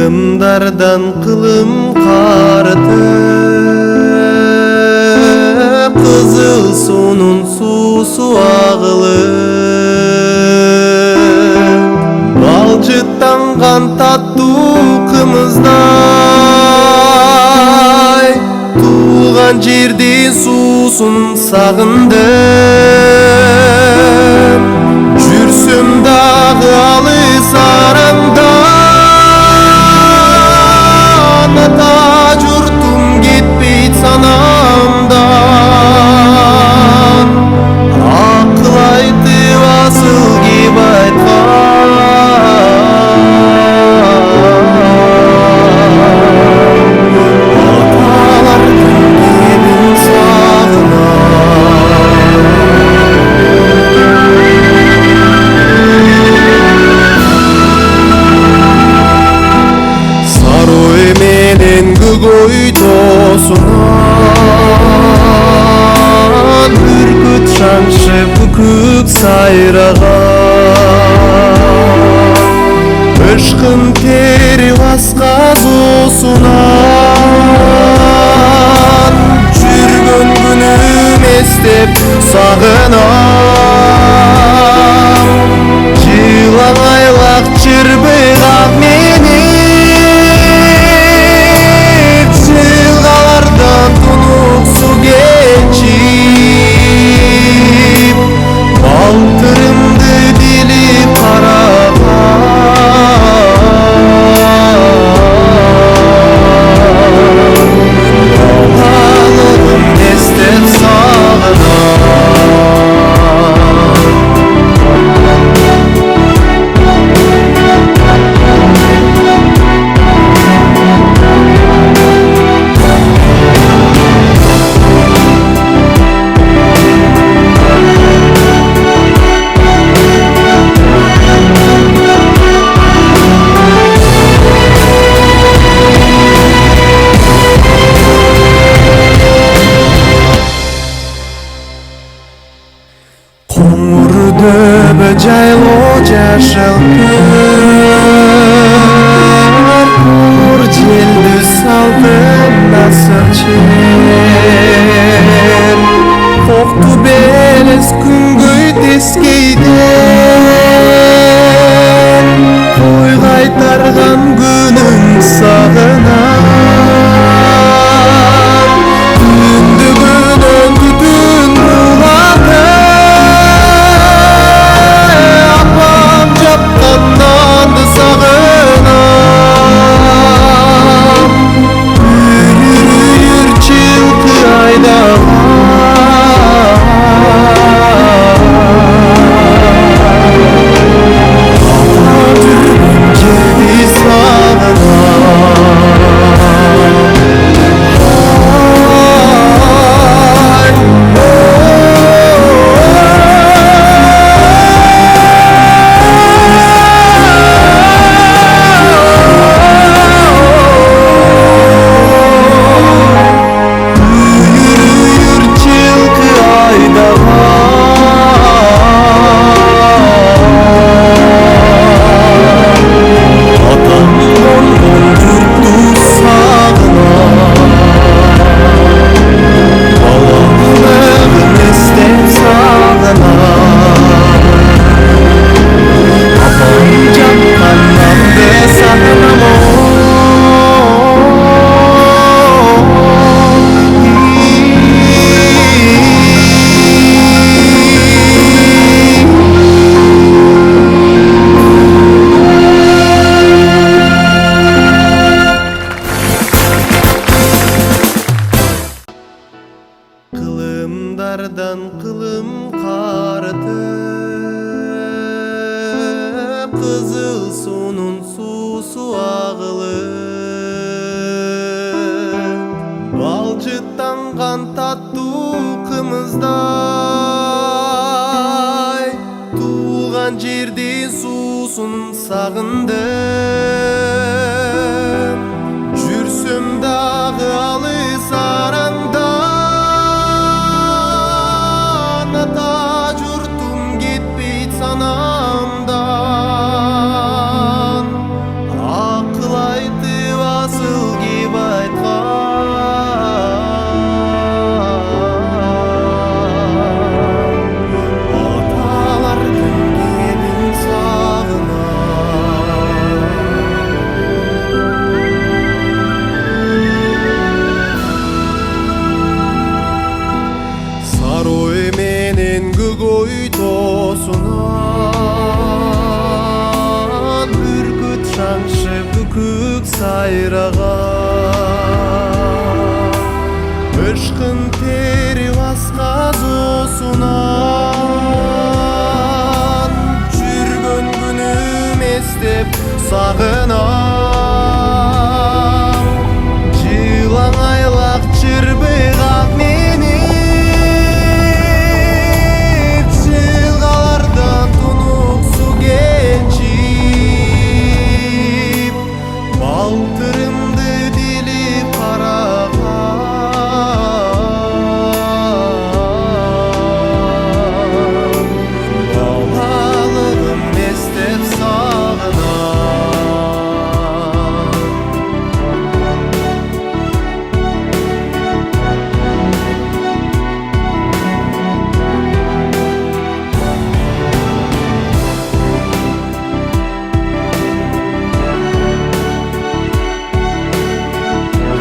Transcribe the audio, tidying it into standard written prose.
Kılımdardan kılım karıtıp, kızıl sunun susu ağılıp, balcıttangan tatlı kımızday, tuğan жердin susun sağındım. Жүрсем дағы алыс арамдан, ата жұртым кетпейді санамдан. Ақыл айтып асыл кеп айтқан, аталардың кебін сағынам. Сарой менен көкөй тоосунан, бүркүт шаңшып көк сайраган. Ышкын тери баска зоосунан, жүргөн күнүм эстеп сагынам. Жылаңайлак чырбыйгак мени, жылгалардан тунук су кечип, балтырымды билип караган. Балалыгым эстеп сагынам. Қоңыр дөбі жайлы жашыл көр, құр желді салдым насыл жер. Қоқты белес күнгөй тескейден, қой қайтарған күнің сағынам. Түндігінен түтін бұлады, жапқаннанды сағынам. Үйір жылқы айдаған, ата жүрген жерді сағынам. Kılımdardan kılım karıtıp, kızıl sunun susu ağılıp, balcıttangan tatlı kımızday, tuğan жердин susun sağındım. Жүрсем дағы алыс арамдан, ата жұртым кетпейді санамдан. Ақыл айтып аңшы бүкүк сайраган ышкын тери баска зосунан жүргөн күнүм эстеп сагынам